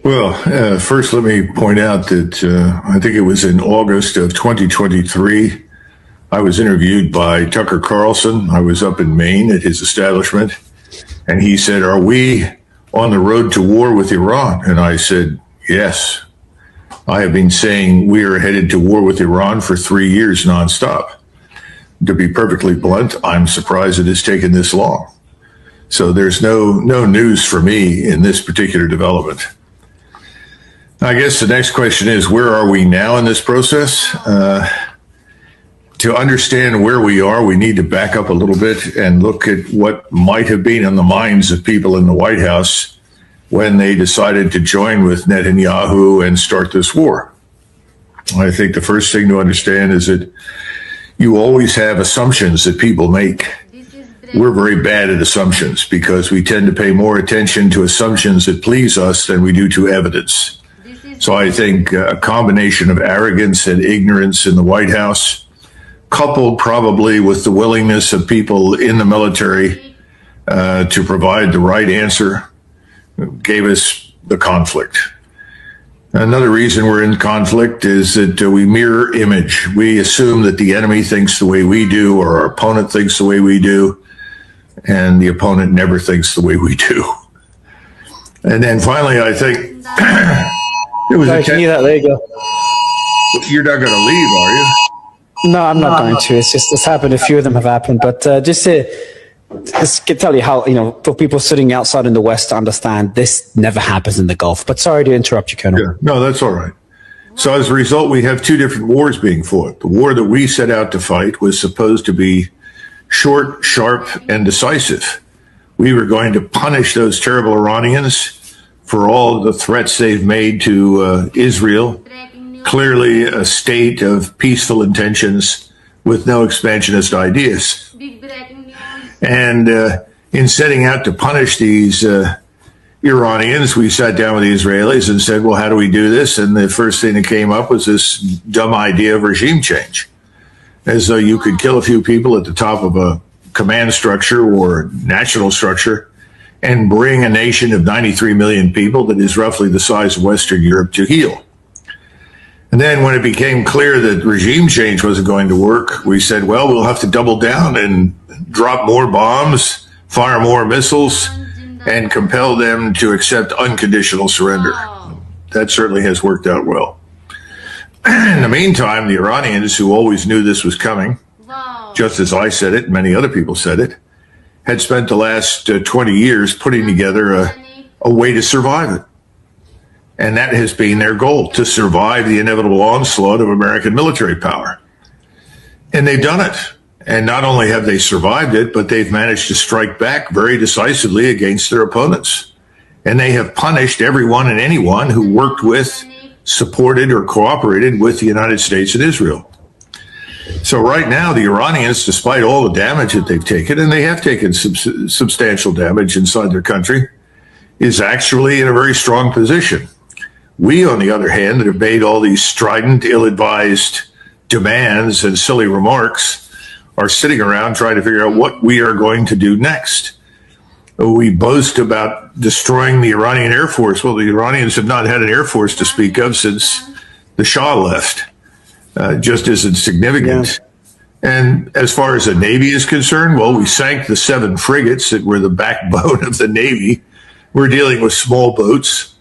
Well, first, let me point out that I think it was in August of 2023, I was interviewed by Tucker Carlson. I was up in Maine at his establishment, and he said, "Are we on the road to war with Iran?" And I said, "Yes. I have been saying we are headed to war with Iran for 3 years nonstop. To be perfectly blunt, I'm surprised it has taken this long." So there's no news for me in this particular development. I guess the next question is, where are we now in this process? To understand where we are, we need to back up a little bit and look at what might have been in the minds of people in the White House when they decided to join with Netanyahu and start this war. I think the first thing to understand is that you always have assumptions that people make. We're very bad at assumptions because we tend to pay more attention to assumptions that please us than we do to evidence. So I think a combination of arrogance and ignorance in the White House, coupled probably with the willingness of people in the military to provide the right answer, gave us the conflict. Another reason we're in conflict is that we mirror image. We assume that the enemy thinks the way we do, or our opponent thinks the way we do, and the opponent never thinks the way we do. And then finally, I think it was there you go. You're not going to leave, are you? No, I'm not going to. It's just, it's happened. A few of them have happened. But just to tell you how, for people sitting outside in the West to understand, this never happens in the Gulf. But sorry to interrupt you, Colonel. Yeah, no, that's all right. So as a result, we have two different wars being fought. The war that we set out to fight was supposed to be short, sharp, and decisive. We were going to punish those terrible Iranians for all of the threats they've made to Israel, clearly a state of peaceful intentions with no expansionist ideas. And in setting out to punish these Iranians, we sat down with the Israelis and said, well, how do we do this? And the first thing that came up was this dumb idea of regime change, as though you could kill a few people at the top of a command structure or national structure and bring a nation of 93 million people that is roughly the size of Western Europe to heel. And then when it became clear that regime change wasn't going to work, we said, well, we'll have to double down and drop more bombs, fire more missiles, and compel them to accept unconditional surrender. That certainly has worked out well. In the meantime, the Iranians, who always knew this was coming, just as I said it, many other people said it, had spent the last 20 years putting together a way to survive it. And that has been their goal, to survive the inevitable onslaught of American military power. And they've done it. And not only have they survived it, but they've managed to strike back very decisively against their opponents. And they have punished everyone and anyone who worked with, supported, or cooperated with the United States and Israel. So right now, the Iranians, despite all the damage that they've taken, and they have taken substantial damage inside their country, is actually in a very strong position. We, on the other hand, that have made all these strident, ill-advised demands and silly remarks, are sitting around trying to figure out what we are going to do next. We boast about destroying the Iranian Air Force. Well, the Iranians have not had an Air Force to speak of since the Shah left. Just as insignificant. Yeah. And as far as the Navy is concerned, well, we sank the 7 frigates that were the backbone of the Navy. We're dealing with small boats,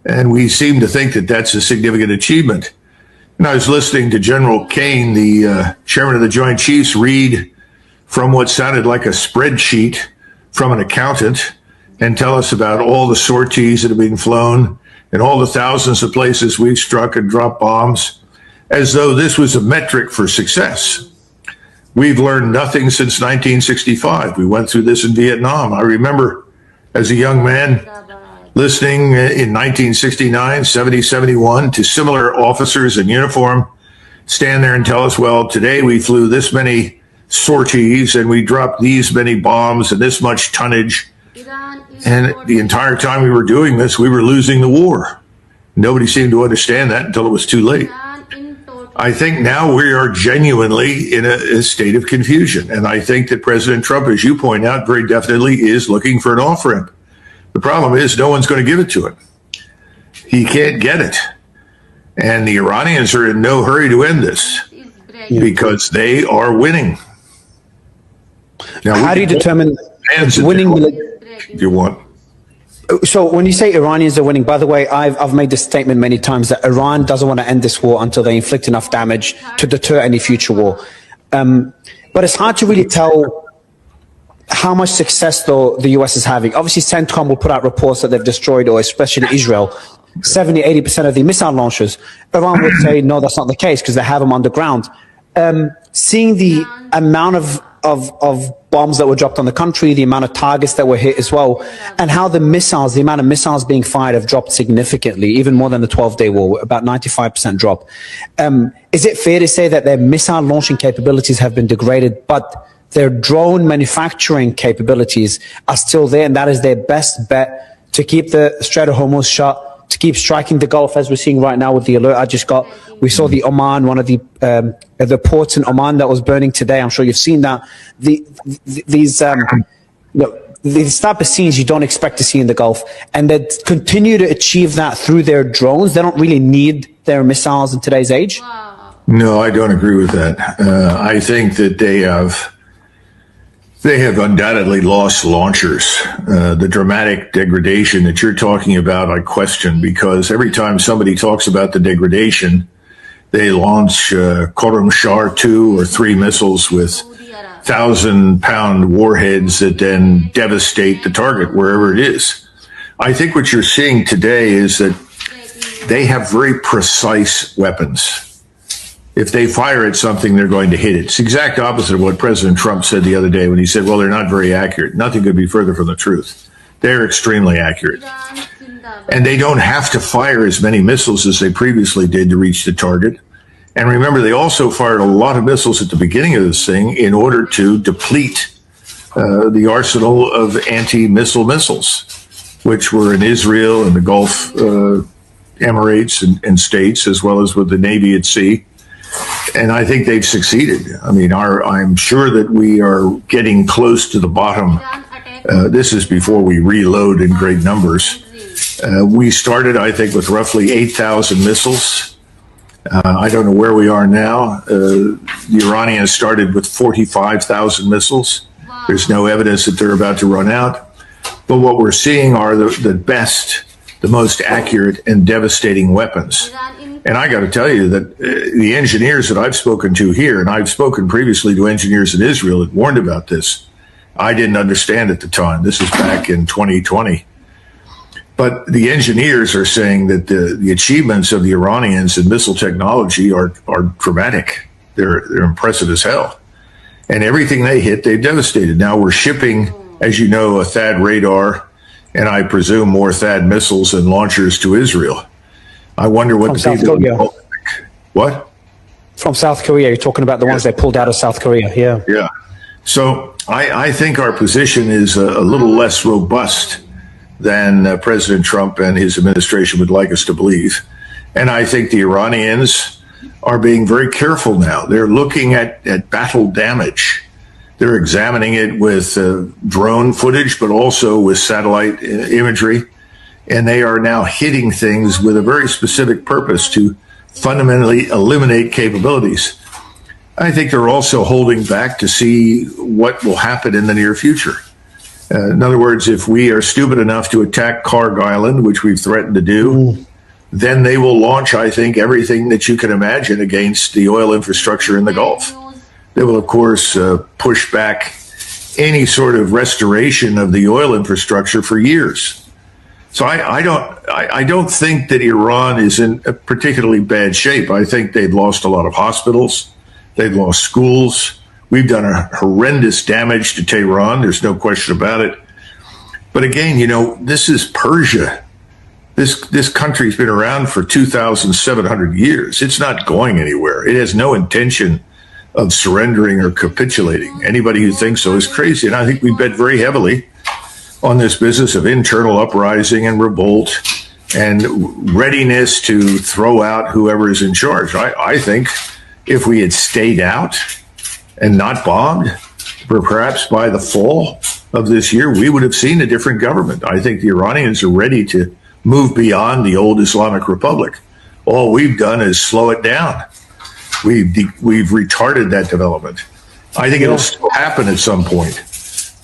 and we seem to think that that's a significant achievement. And I was listening to General Kane, the chairman of the Joint Chiefs, read from what sounded like a spreadsheet from an accountant and tell us about all the sorties that have been flown and all the thousands of places we've struck and dropped bombs, as though this was a metric for success. We've learned nothing since 1965. We went through this in Vietnam. I remember as a young man listening in 1969, 70, 71 to similar officers in uniform stand there and tell us, well, today we flew this many sorties and we dropped these many bombs and this much tonnage. And the entire time we were doing this, we were losing the war. Nobody seemed to understand that until it was too late. I think now we are genuinely in a state of confusion. And I think that President Trump, as you point out, very definitely is looking for an off-ramp. The problem is no one's going to give it to him. he can't get it. And the Iranians are in no hurry to end this because they are winning. Now, how do you determine winning? If you want. So when you say Iranians are winning, by the way, I've made this statement many times that Iran doesn't want to end this war until they inflict enough damage to deter any future war. But it's hard to really tell how much success, though, the US is having. Obviously, CENTCOM will put out reports that they've destroyed, or especially Israel, 70-80% of the missile launchers. Iran would say, no, that's not the case because they have them on the ground. Seeing the amount of bombs that were dropped on the country, the amount of targets that were hit as well, and how the amount of missiles being fired have dropped significantly, even more than the 12-day war, about 95% drop. Is it fair to say that their missile launching capabilities have been degraded, but their drone manufacturing capabilities are still there, and that is their best bet to keep the Strait of Hormuz shut, to keep striking the Gulf, as we're seeing right now with the alert I just got? We saw the Oman, one of the ports in Oman that was burning today. I'm sure you've seen that. These type of scenes you don't expect to see in the Gulf, and they continue to achieve that through their drones. They don't really need their missiles in today's age. No, I don't agree with that. I think that they have undoubtedly lost launchers. The dramatic degradation that you're talking about, I question, because every time somebody talks about the degradation, they launch Khorram Shah 2 or 3 missiles with 1,000-pound warheads that then devastate the target wherever it is. I think what you're seeing today is that they have very precise weapons. If they fire at something, they're going to hit it. It's the exact opposite of what President Trump said the other day when he said, well, they're not very accurate. Nothing could be further from the truth. They're extremely accurate. And they don't have to fire as many missiles as they previously did to reach the target. And remember, they also fired a lot of missiles at the beginning of this thing in order to deplete the arsenal of anti-missile missiles, which were in Israel and the Gulf Emirates and states, as well as with the Navy at sea. And I think they've succeeded. I mean, I'm sure that we are getting close to the bottom. This is before we reload in great numbers. We started, I think, with roughly 8,000 missiles. I don't know where we are now. The Iranians started with 45,000 missiles. There's no evidence that they're about to run out. But what we're seeing are the best, the most accurate and devastating weapons. And I got to tell you that the engineers that I've spoken to here, and I've spoken previously to engineers in Israel that warned about this, I didn't understand at the time. This is back in 2020. But the engineers are saying that the achievements of the Iranians in missile technology are dramatic. They're impressive as hell. And everything they hit, they've devastated. Now we're shipping, as you know, a THAAD radar, and I presume more THAAD missiles and launchers to Israel. I wonder what the people... What? From South Korea. You're talking about the ones they pulled out of South Korea. Yeah. Yeah. So I think our position is a little less robust than President Trump and his administration would like us to believe. And I think the Iranians are being very careful now. They're looking at battle damage. They're examining it with drone footage, but also with satellite imagery. And they are now hitting things with a very specific purpose to fundamentally eliminate capabilities. I think they're also holding back to see what will happen in the near future. In other words, if we are stupid enough to attack Karg Island, which we've threatened to do, then they will launch, I think, everything that you can imagine against the oil infrastructure in the Gulf. They will, of course, push back any sort of restoration of the oil infrastructure for years. So I don't think that Iran is in a particularly bad shape. I think they've lost a lot of hospitals. They've lost schools. We've done a horrendous damage to Tehran. There's no question about it. But again, you know, this is Persia. This country's been around for 2,700 years. It's not going anywhere. It has no intention of surrendering or capitulating. Anybody who thinks so is crazy. And I think we bet very heavily on this business of internal uprising and revolt and readiness to throw out whoever is in charge. I think if we had stayed out and not bombed, perhaps by the fall of this year, we would have seen a different government. I think the Iranians are ready to move beyond the old Islamic Republic. All we've done is slow it down. We've retarded that development. I think it'll still happen at some point,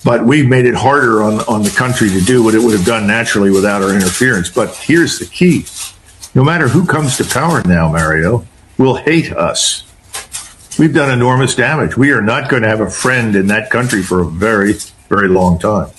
but we've made it harder on the country to do what it would have done naturally without our interference. But here's the key. No matter who comes to power now, Mario, will hate us. We've done enormous damage. We are not going to have a friend in that country for a very, very long time.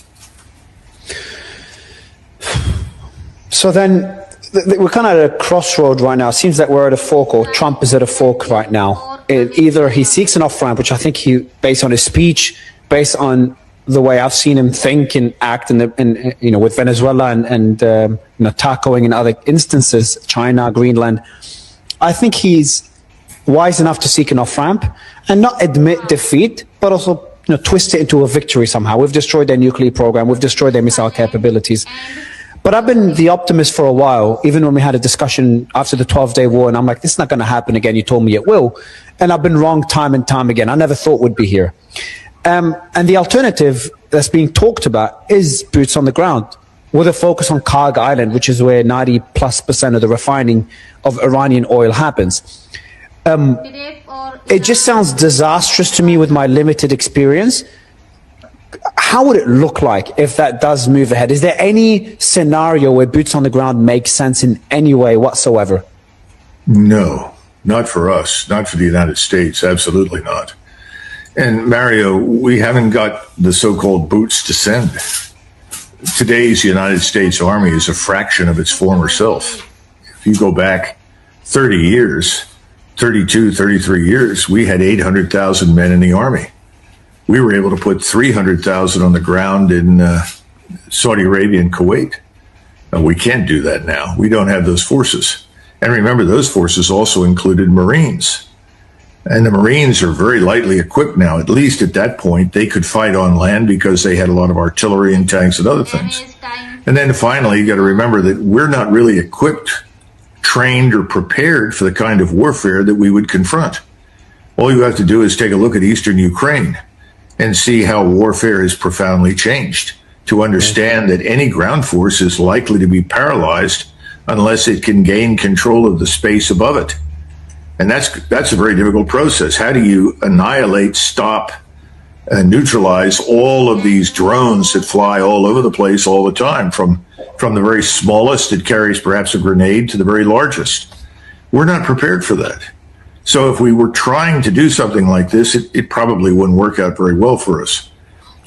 So then we're kind of at a crossroad right now. It seems like we're at a fork, or Trump is at a fork right now. Either he seeks an off-ramp, which I think he, based on his speech, based on the way I've seen him think and act, with Venezuela and tackling in other instances, China, Greenland, I think he's wise enough to seek an off-ramp and not admit defeat, but also twist it into a victory somehow. We've destroyed their nuclear program. We've destroyed their missile capabilities. But I've been the optimist for a while, even when we had a discussion after the 12-day war, and I'm like, this is not going to happen again. You told me it will. And I've been wrong time and time again. I never thought we'd be here. And the alternative that's being talked about is boots on the ground, with a focus on Karg Island, which is where 90+% of the refining of Iranian oil happens. It just sounds disastrous to me with my limited experience. How would it look like if that does move ahead? Is there any scenario where boots on the ground makes sense in any way whatsoever? No, not for us, not for the United States, absolutely not. And Mario, we haven't got the so-called boots to send. Today's United States Army is a fraction of its former self. If you go back 30 years, 32, 33 years, we had 800,000 men in the Army. We were able to put 300,000 on the ground in Saudi Arabia and Kuwait. We can't do that now. We don't have those forces. And remember, those forces also included Marines. And the Marines are very lightly equipped now. At least at that point, they could fight on land because they had a lot of artillery and tanks and other things. And then finally, you got to remember that we're not really equipped, trained, or prepared for the kind of warfare that we would confront. All you have to do is take a look at eastern Ukraine and see how warfare has profoundly changed, to understand that any ground force is likely to be paralyzed unless it can gain control of the space above it. And that's a very difficult process. How do you annihilate, stop, and neutralize all of these drones that fly all over the place all the time, from the very smallest that carries perhaps a grenade to the very largest? We're not prepared for that. So if we were trying to do something like this, it probably wouldn't work out very well for us.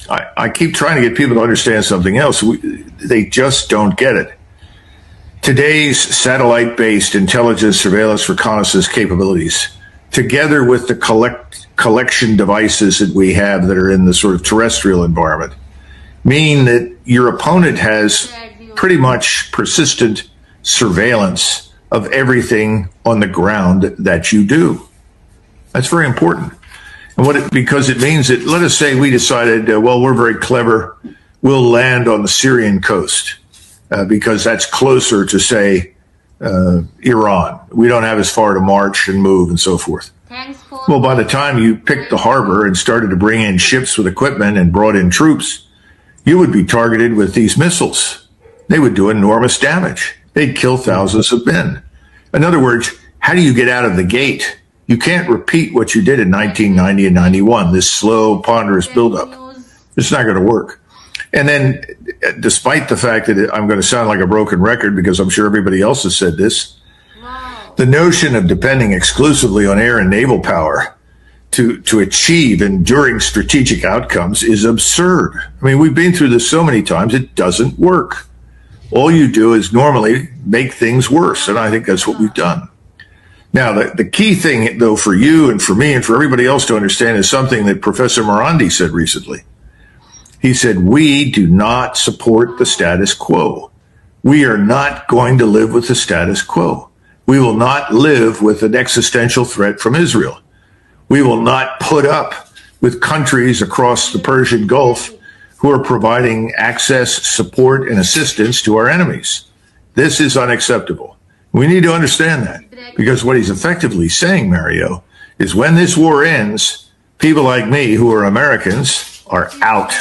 I keep trying to get people to understand something else. They just don't get it. Today's satellite-based intelligence, surveillance, reconnaissance capabilities, together with the collection devices that we have that are in the sort of terrestrial environment, mean that your opponent has pretty much persistent surveillance of everything on the ground that you do. That's very important. And because it means that, let us say we decided, we're very clever, we'll land on the Syrian coast because that's closer to, say, Iran. We don't have as far to march and move and so forth. Well, by the time you picked the harbor and started to bring in ships with equipment and brought in troops, you would be targeted with these missiles. They would do enormous damage. They'd kill thousands of men. In other words, how do you get out of the gate? You can't repeat what you did in 1990 and 91, this slow, ponderous buildup. It's not going to work. And then, despite the fact that I'm going to sound like a broken record, because I'm sure everybody else has said this, the notion of depending exclusively on air and naval power to achieve enduring strategic outcomes is absurd. I mean, we've been through this so many times, it doesn't work. All you do is normally make things worse, and I think that's what we've done. Now, the key thing, though, for you and for me and for everybody else to understand is something that Professor Morandi said recently. He said, we do not support the status quo. We are not going to live with the status quo. We will not live with an existential threat from Israel. We will not put up with countries across the Persian Gulf who are providing access, support, and assistance to our enemies. This is unacceptable. We need to understand that, because what he's effectively saying, Mario, is when this war ends, people like me who are Americans are out.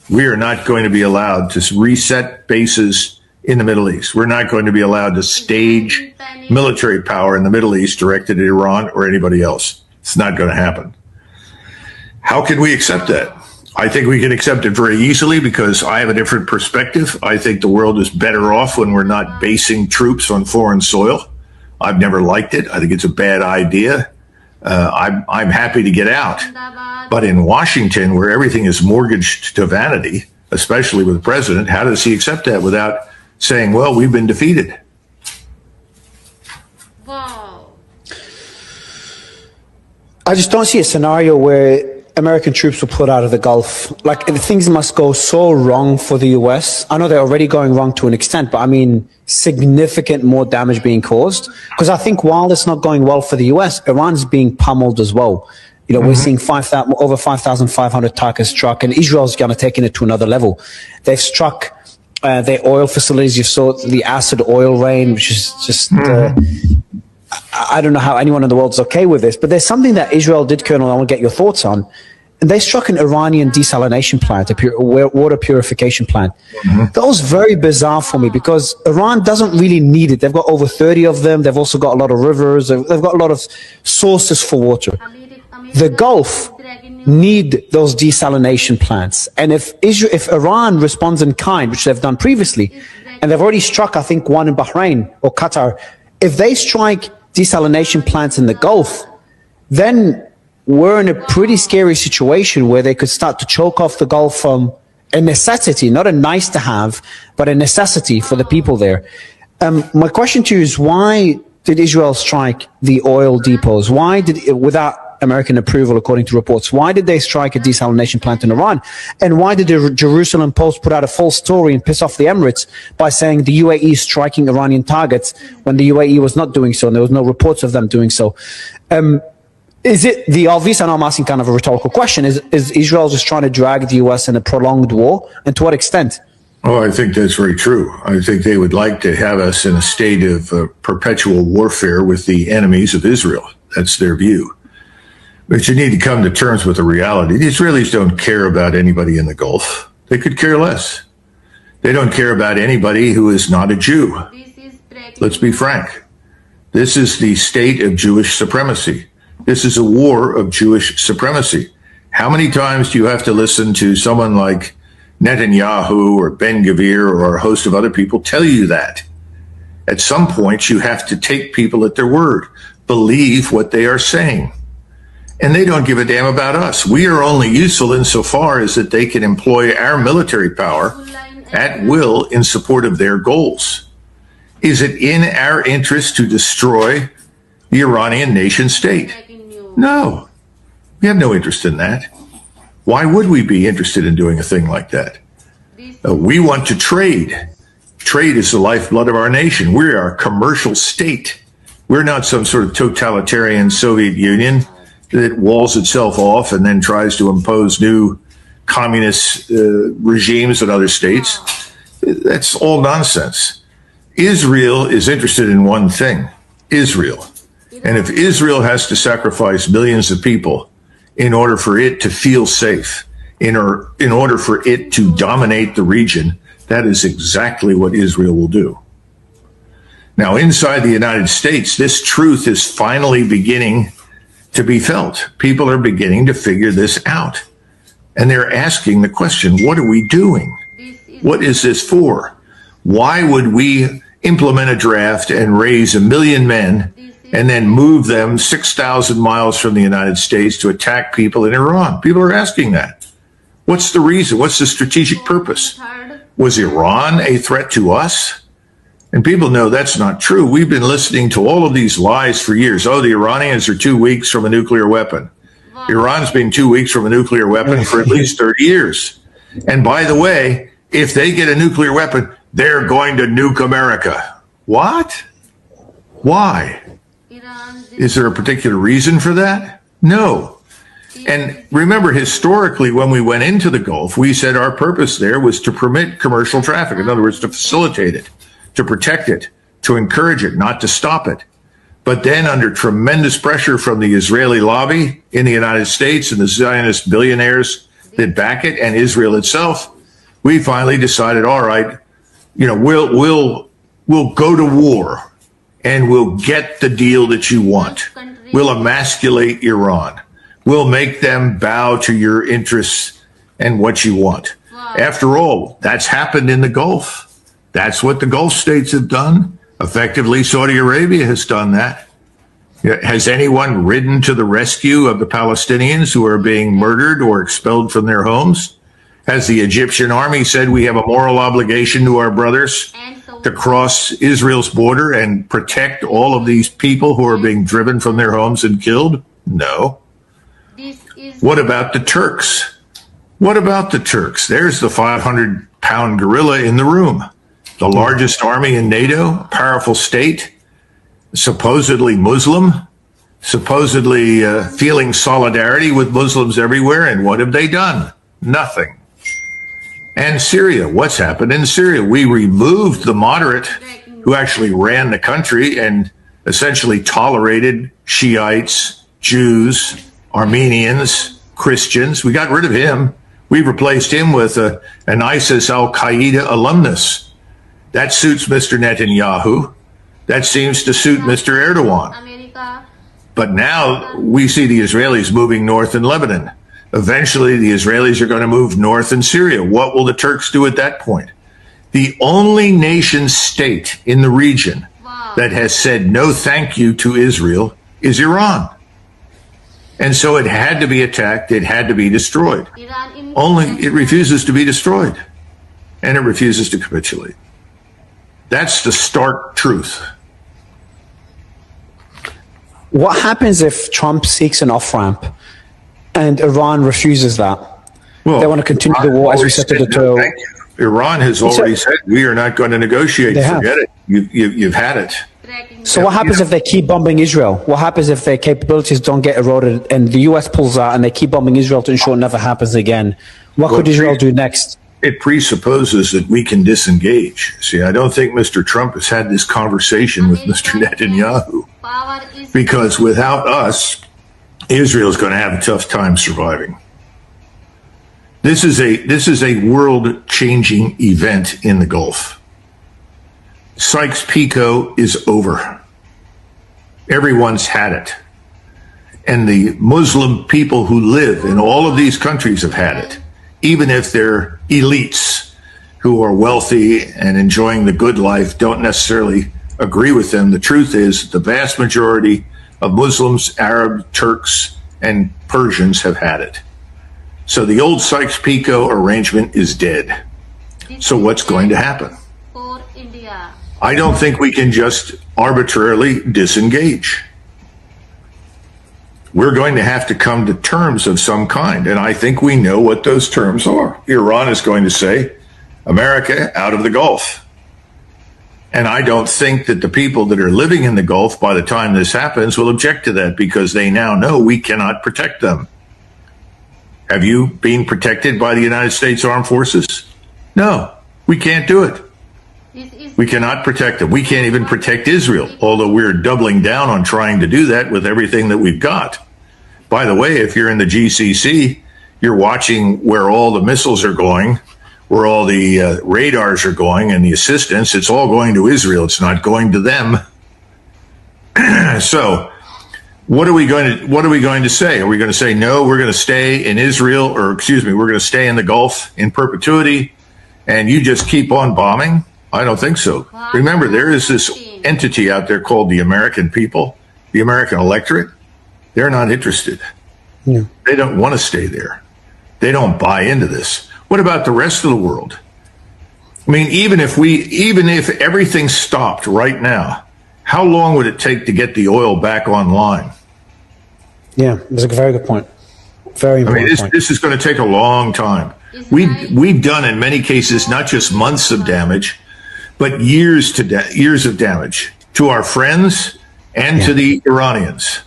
We are not going to be allowed to reset bases in the Middle East. We're not going to be allowed to stage military power in the Middle East directed at Iran or anybody else. It's not going to happen. How can we accept that? I think we can accept it very easily because I have a different perspective. I think the world is better off when we're not basing troops on foreign soil. I've never liked it. I think it's a bad idea. I'm happy to get out. But in Washington, where everything is mortgaged to vanity, especially with the president, how does he accept that without saying, well, we've been defeated? Wow. I just don't see a scenario where American troops were put out of the Gulf. Like, things must go so wrong for the US. I know they're already going wrong to an extent, but I mean, significant more damage being caused. Because I think while it's not going well for the US, Iran's being pummeled as well. You know, we're seeing over 5,500 targets struck, and Israel's kind of taking it to another level. They've struck their oil facilities. You saw the acid oil rain, which is just... I don't know how anyone in the world is okay with this, but there's something that Israel did, Colonel, I want to get your thoughts on. And they struck an Iranian desalination plant, a water purification plant. That was very bizarre for me because Iran doesn't really need it. They've got over 30 of them. They've also got a lot of rivers. They've got a lot of sources for water. The Gulf need those desalination plants. And if Iran responds in kind, which they've done previously, and they've already struck, I think, one in Bahrain or Qatar, if they strike desalination plants in the Gulf, then we're in a pretty scary situation where they could start to choke off the Gulf from a necessity, not a nice to have, but a necessity for the people there. My question to you is, why did Israel strike the oil depots? Why did, without American approval, according to reports, why did they strike a desalination plant in Iran? And why did the Jerusalem Post put out a false story and piss off the Emirates by saying the UAE is striking Iranian targets when the UAE was not doing so and there was no reports of them doing so? Is it the obvious, and I'm asking kind of a rhetorical question, is Israel just trying to drag the US in a prolonged war? And to what extent? Oh, I think that's very true. I think they would like to have us in a state of perpetual warfare with the enemies of Israel. That's their view. But you need to come to terms with the reality. The Israelis don't care about anybody in the Gulf. They could care less. They don't care about anybody who is not a Jew. Let's be frank. This is the state of Jewish supremacy. This is a war of Jewish supremacy. How many times do you have to listen to someone like Netanyahu or Ben Gvir or a host of other people tell you that? At some point, you have to take people at their word, believe what they are saying. And they don't give a damn about us. We are only useful insofar as that they can employ our military power at will in support of their goals. Is it in our interest to destroy the Iranian nation state? No. We have no interest in that. Why would we be interested in doing a thing like that? We want to trade. Trade is the lifeblood of our nation. We are a commercial state. We're not some sort of totalitarian Soviet Union that walls itself off and then tries to impose new communist regimes in other states. That's all nonsense. Israel is interested in one thing, Israel. And if Israel has to sacrifice millions of people in order for it to feel safe, in order for it to dominate the region, that is exactly what Israel will do. Now, inside the United States, this truth is finally beginning to be felt. People are beginning to figure this out. And they're asking the question, what are we doing? What is this for? Why would we implement a draft and raise 1 million men and then move them 6,000 miles from the United States to attack people in Iran? People are asking that. What's the reason? What's the strategic purpose? Was Iran a threat to us? And people know that's not true. We've been listening to all of these lies for years. Oh, the Iranians are 2 weeks from a nuclear weapon. Iran's been 2 weeks from a nuclear weapon for at least 30 years. And by the way, if they get a nuclear weapon, they're going to nuke America. What? Why? Is there a particular reason for that? No. And remember, historically, when we went into the Gulf, we said our purpose there was to permit commercial traffic. In other words, to facilitate it, to protect it, to encourage it, not to stop it. But then under tremendous pressure from the Israeli lobby in the United States and the Zionist billionaires that back it and Israel itself, we finally decided, all right, we'll go to war and we'll get the deal that you want. We'll emasculate Iran. We'll make them bow to your interests and what you want. After all, that's happened in the Gulf. That's what the Gulf states have done. Effectively, Saudi Arabia has done that. Has anyone ridden to the rescue of the Palestinians who are being murdered or expelled from their homes? Has the Egyptian army said we have a moral obligation to our brothers to cross Israel's border and protect all of these people who are being driven from their homes and killed? No. What about the Turks? What about the Turks? There's the 500-pound gorilla in the room. The largest army in NATO, powerful state, supposedly Muslim, supposedly feeling solidarity with Muslims everywhere. And what have they done? Nothing. And Syria, what's happened in Syria? We removed the moderate who actually ran the country and essentially tolerated Shiites, Jews, Armenians, Christians. We got rid of him. We replaced him with an ISIS al-Qaeda alumnus. That suits Mr. Netanyahu. That seems to suit Mr. Erdogan. But now we see the Israelis moving north in Lebanon. Eventually, the Israelis are going to move north in Syria. What will the Turks do at that point? The only nation state in the region that has said no thank you to Israel is Iran. And so it had to be attacked. It had to be destroyed. Only it refuses to be destroyed. And it refuses to capitulate. That's the stark truth. What happens if Trump seeks an off-ramp and Iran refuses that? Well, they want to continue the war as we said to the toe. Iran has already said we are not going to negotiate. Forget it. You've had it. So what happens if they keep bombing Israel? What happens if their capabilities don't get eroded and the US pulls out and they keep bombing Israel to ensure it never happens again? What could Israel do next? It presupposes that we can disengage. See, I don't think Mr. Trump has had this conversation with Mr. Netanyahu because without us, Israel is going to have a tough time surviving. This is a world-changing event in the Gulf. Sykes-Picot is over. Everyone's had it. And the Muslim people who live in all of these countries have had it, even if they're elites who are wealthy and enjoying the good life don't necessarily agree with them. The truth is the vast majority of Muslims, Arab, Turks, and Persians have had it. So the old Sykes-Picot arrangement is dead. So what's going to happen? I don't think we can just arbitrarily disengage. We're going to have to come to terms of some kind, and I think we know what those terms are. Iran is going to say, America out of the Gulf. And I don't think that the people that are living in the Gulf by the time this happens will object to that because they now know we cannot protect them. Have you been protected by the United States Armed Forces? No, we can't do it. We cannot protect them. We can't even protect Israel, although we're doubling down on trying to do that with everything that we've got. By the way, if you're in the GCC, you're watching where all the missiles are going, where all the radars are going and the assistance. It's all going to Israel. It's not going to them. So what are we going to say? Are we going to say, no, we're going to stay in Israel, or excuse me, we're going to stay in the Gulf in perpetuity and you just keep on bombing? I don't think so. Remember, there is this entity out there called the American people, the American electorate. They're not interested. Yeah. They don't want to stay there. They don't buy into this. What about the rest of the world? I mean, even if everything stopped right now, how long would it take to get the oil back online? Yeah, that's a very good point. Very important point. This is going to take a long time. We've done in many cases not just months of damage, but years of damage to our friends and to the Iranians.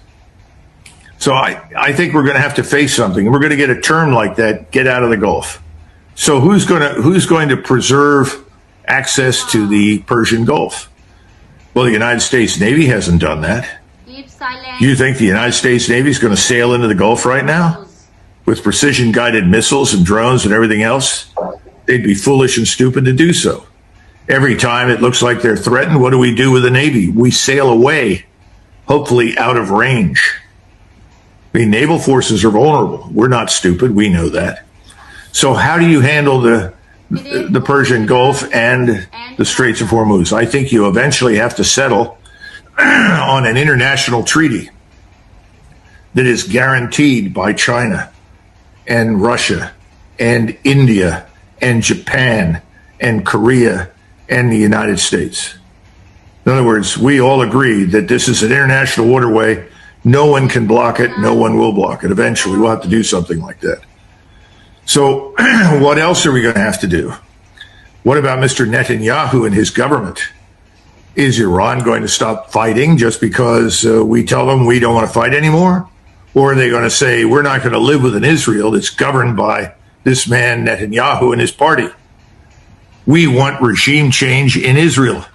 So I think we're going to have to face something, and we're going to get a term like that: get out of the Gulf. So who's going to preserve access to the Persian Gulf? Well, the United States Navy hasn't done that. You think the United States Navy is going to sail into the Gulf right now with precision-guided missiles and drones and everything else? They'd be foolish and stupid to do so. Every time it looks like they're threatened, what do we do with the Navy? We sail away, hopefully out of range. I mean, naval forces are vulnerable. We're not stupid. We know that. So how do you handle the Persian Gulf and the Straits of Hormuz? I think you eventually have to settle on an international treaty that is guaranteed by China and Russia and India and Japan and Korea and the United States. In other words, we all agree that this is an international waterway. No one can block it. No one will block it. Eventually, we'll have to do something like that. So what else are we going to have to do? What about Mr. Netanyahu and his government? Is Iran going to stop fighting just because we tell them we don't want to fight anymore? Or are they going to say, we're not going to live with an Israel that's governed by this man Netanyahu and his party? We want regime change in Israel.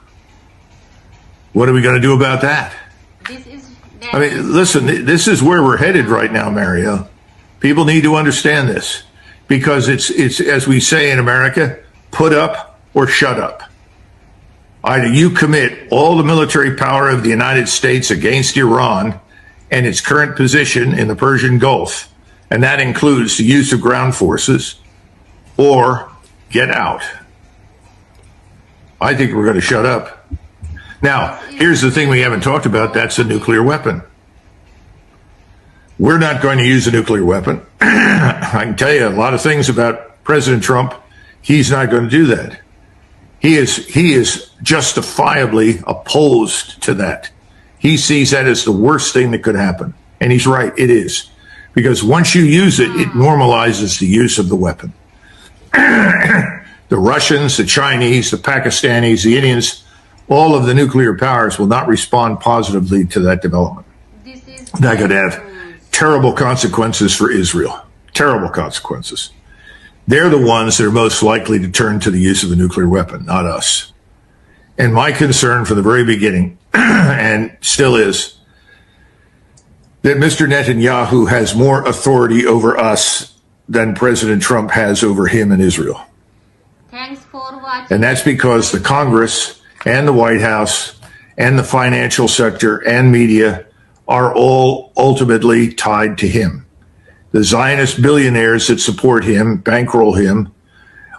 What are we going to do about that? I mean, listen, this is where we're headed right now, Mario. People need to understand this because it's as we say in America, put up or shut up. Either you commit all the military power of the United States against Iran and its current position in the Persian Gulf, and that includes the use of ground forces, or get out. I think we're going to shut up. Now, here's the thing we haven't talked about. That's a nuclear weapon. We're not going to use a nuclear weapon. I can tell you a lot of things about President Trump. He's not going to do that. He is justifiably opposed to that. He sees that as the worst thing that could happen. And he's right, it is. Because once you use it, it normalizes the use of the weapon. The Russians, the Chinese, the Pakistanis, the Indians, all of the nuclear powers will not respond positively to that development. That could have terrible consequences for Israel. Terrible consequences. They're the ones that are most likely to turn to the use of the nuclear weapon, not us. And my concern from the very beginning, and still is, that Mr. Netanyahu has more authority over us than President Trump has over him and Israel. Thanks for watching. And that's because the Congress and the White House and the financial sector and media are all ultimately tied to him. The Zionist billionaires that support him, bankroll him,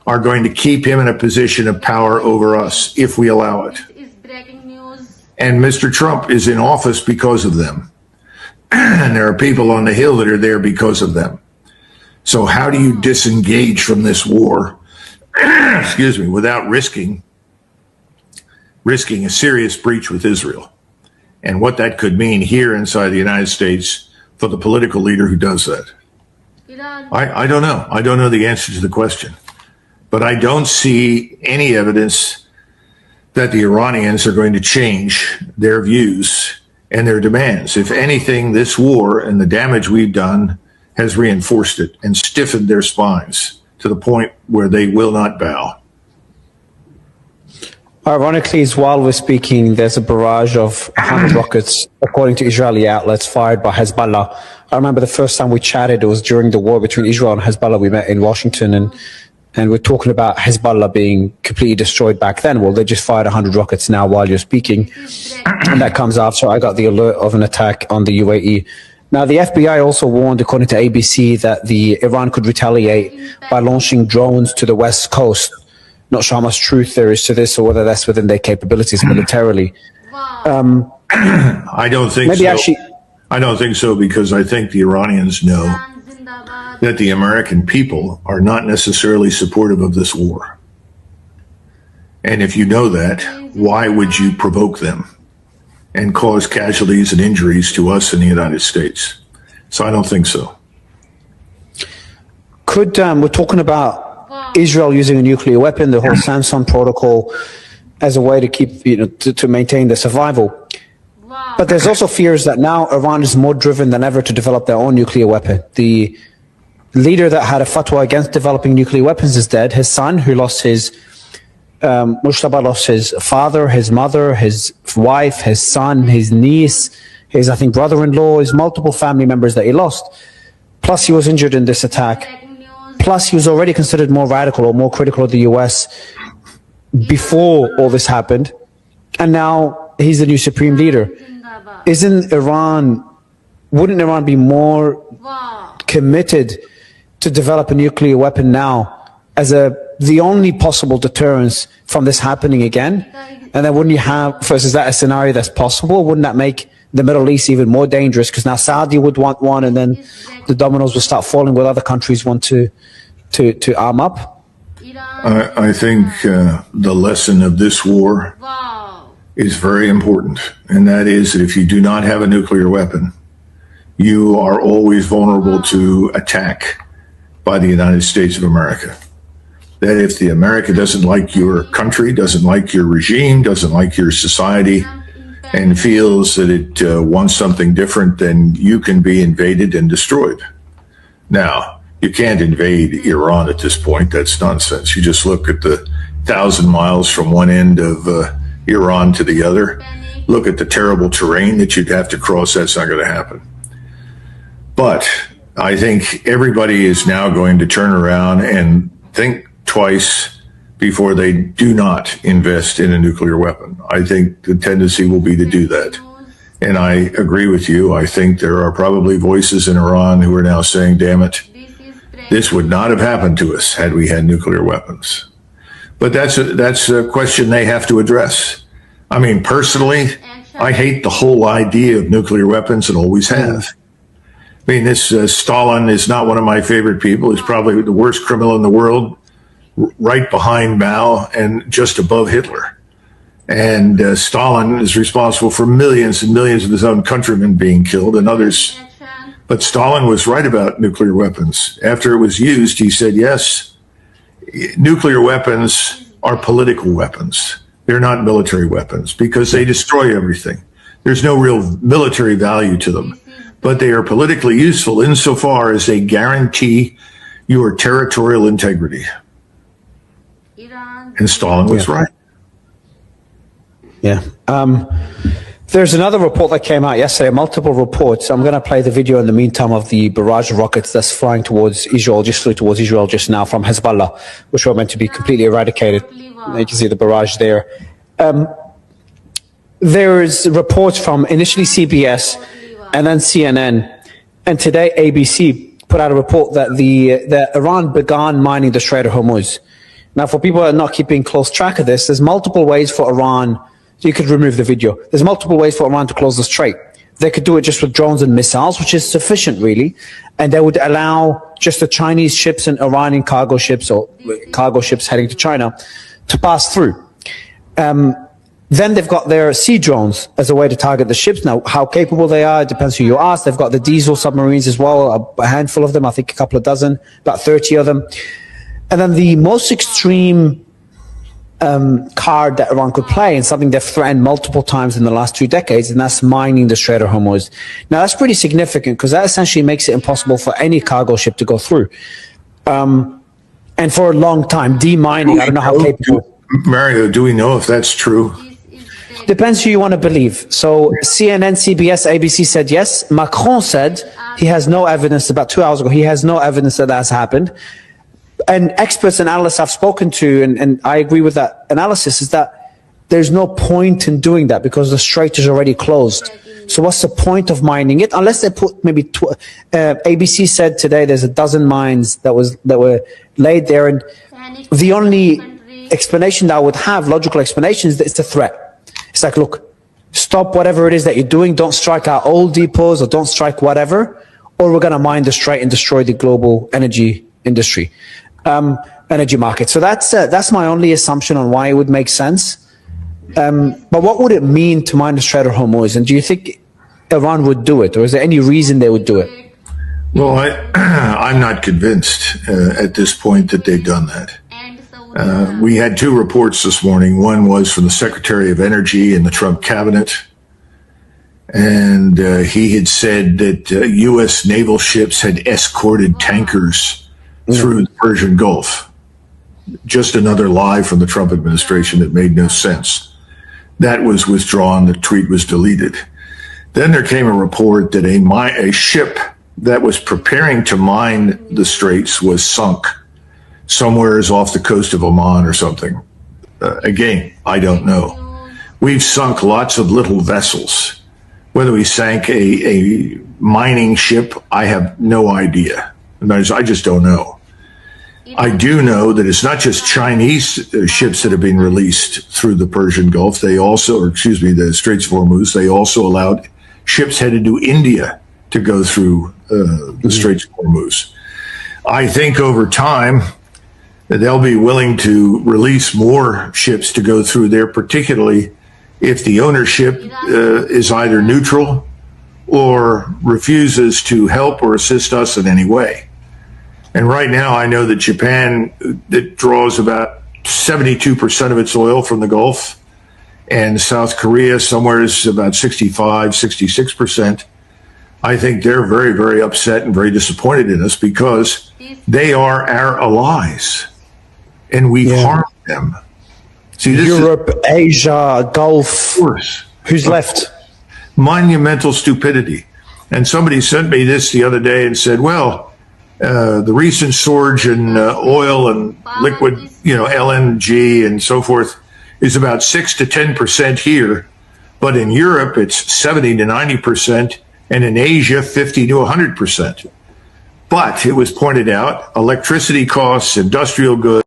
are going to keep him in a position of power over us if we allow it. This is breaking news. And Mr. Trump is in office because of them. And there are people on the Hill that are there because of them. So how do you disengage from this war, excuse me, without risking a serious breach with Israel? And what that could mean here inside the United States for the political leader who does that. I don't know. I don't know the answer to the question. But I don't see any evidence that the Iranians are going to change their views and their demands. If anything, this war and the damage we've done has reinforced it and stiffened their spines to the point where they will not bow. Ironically, as while we're speaking, there's a barrage of 100 rockets, according to Israeli outlets, fired by Hezbollah. I remember the first time we chatted, it was during the war between Israel and Hezbollah. We met in Washington, and we're talking about Hezbollah being completely destroyed back then. Well, they just fired 100 rockets now while you're speaking, and that comes after I got the alert of an attack on the UAE. Now, the FBI also warned, according to ABC, that Iran could retaliate by launching drones to the West Coast. Not sure how much truth there is to this or whether that's within their capabilities militarily. I don't think maybe so. Actually, I don't think so because I think the Iranians know that the American people are not necessarily supportive of this war. And if you know that, why would you provoke them and cause casualties and injuries to us in the United States? So I don't think so. We're talking about Israel using a nuclear weapon, the whole Samson protocol, as a way to keep, to maintain their survival. But there's also fears that now Iran is more driven than ever to develop their own nuclear weapon. The leader that had a fatwa against developing nuclear weapons is dead. His son, who lost Mujtaba lost his father, his mother, his wife, his son, his niece, his, I think, brother-in-law, his multiple family members that he lost. Plus, he was injured in this attack. Plus, he was already considered more radical or more critical of the U.S. before all this happened, and now he's the new supreme leader. Wouldn't Iran be more Wow. committed to develop a nuclear weapon now as the only possible deterrence from this happening again? And then wouldn't you have, first, is that a scenario that's possible? Wouldn't that make the Middle East even more dangerous? Because now Saudi would want one, and then the dominoes will start falling where other countries want to arm up. Iran. I think the lesson of this war Wow. is very important, and that is that if you do not have a nuclear weapon, you are always vulnerable to attack by the United States of America. That if the America doesn't like your country, doesn't like your regime, doesn't like your society, and feels that it wants something different, then you can be invaded and destroyed. Now, you can't invade Iran at this point. That's nonsense. You just look at the 1,000 miles from one end of Iran to the other. Look at the terrible terrain that you'd have to cross. That's not going to happen. But I think everybody is now going to turn around and think twice before they do not invest in a nuclear weapon. I think the tendency will be to do that. And I agree with you. I think there are probably voices in Iran who are now saying, damn it, this would not have happened to us had we had nuclear weapons. But that's a question they have to address. I mean, personally, I hate the whole idea of nuclear weapons and always have. I mean, this Stalin is not one of my favorite people. He's probably the worst criminal in the world, right behind Mao and just above Hitler. And Stalin is responsible for millions and millions of his own countrymen being killed and others. But Stalin was right about nuclear weapons. After it was used, he said, yes, nuclear weapons are political weapons. They're not military weapons because they destroy everything. There's no real military value to them, but they are politically useful insofar as they guarantee your territorial integrity. Iran. And Stalin was right. Yeah. There's another report that came out yesterday, multiple reports. I'm going to play the video in the meantime of the barrage of rockets that's flying towards Israel, just flew towards Israel just now from Hezbollah, which were meant to be completely eradicated. You can see the barrage there. There's reports from initially CBS and then CNN, and today ABC put out a report that that Iran began mining the Strait of Hormuz. Now, for people that are not keeping close track of this, there's multiple ways for Iran. You could remove the video. There's multiple ways for Iran to close the strait. They could do it just with drones and missiles, which is sufficient, really. And they would allow just the Chinese ships and Iranian cargo ships or cargo ships heading to China to pass through. Then they've got their sea drones as a way to target the ships. Now, how capable they are, it depends who you ask. They've got the diesel submarines as well, a handful of them, I think a couple of dozen, about 30 of them. And then the most extreme card that Iran could play, and something they've threatened multiple times in the last 2 decades, and that's mining the Strait of Hormuz. Now, that's pretty significant because that essentially makes it impossible for any cargo ship to go through. And for a long time, demining, I don't know how capable. Mario, do we know if that's true? Depends who you want to believe. So CNN, CBS, ABC said yes. Macron said he has no evidence, about 2 hours ago, he has no evidence that that's happened. And experts and analysts I've spoken to, and I agree with that analysis, is that there's no point in doing that because the strait is already closed. So what's the point of mining it? Unless they put maybe, ABC said today there's a dozen mines that were laid there, and the only explanation that I would have, logical explanation, is that it's a threat. It's like, look, stop whatever it is that you're doing, don't strike our old depots or don't strike whatever, or we're going to mine the strait and destroy the global energy industry. Energy market. So that's my only assumption on why it would make sense. But what would it mean to mine the Strait of Hormuz? And do you think Iran would do it, or is there any reason they would do it? Well, I'm not convinced at this point that they've done that. We had 2 reports this morning. One was from the Secretary of Energy in the Trump cabinet, and he had said that U.S. naval ships had escorted tankers through the Persian Gulf. Just another lie from the Trump administration that made no sense. That was withdrawn. The tweet was deleted. Then there came a report that a ship that was preparing to mine the straits was sunk somewhere off the coast of Oman or something. Again, I don't know. We've sunk lots of little vessels. Whether we sank a mining ship, I have no idea. I just don't know. I do know that it's not just Chinese ships that have been released through the Persian Gulf. They also, or excuse me, the Straits of Hormuz, they also allowed ships headed to India to go through the Straits of Hormuz. I think over time that they'll be willing to release more ships to go through there, particularly if the ownership is either neutral or refuses to help or assist us in any way. And right now, I know that Japan, that draws about 72% of its oil from the Gulf, and South Korea somewhere is about 65, 66%. I think they're very, very upset and very disappointed in us because they are our allies, and we've harmed them. See, this Europe, Asia, Gulf. Of course. Who's left? Monumental stupidity. And somebody sent me this the other day and said, well, the recent surge in oil and liquid, LNG and so forth is about 6 to 10% here. But in Europe, it's 70 to 90%. And in Asia, 50 to 100%. But it was pointed out, electricity costs, industrial goods,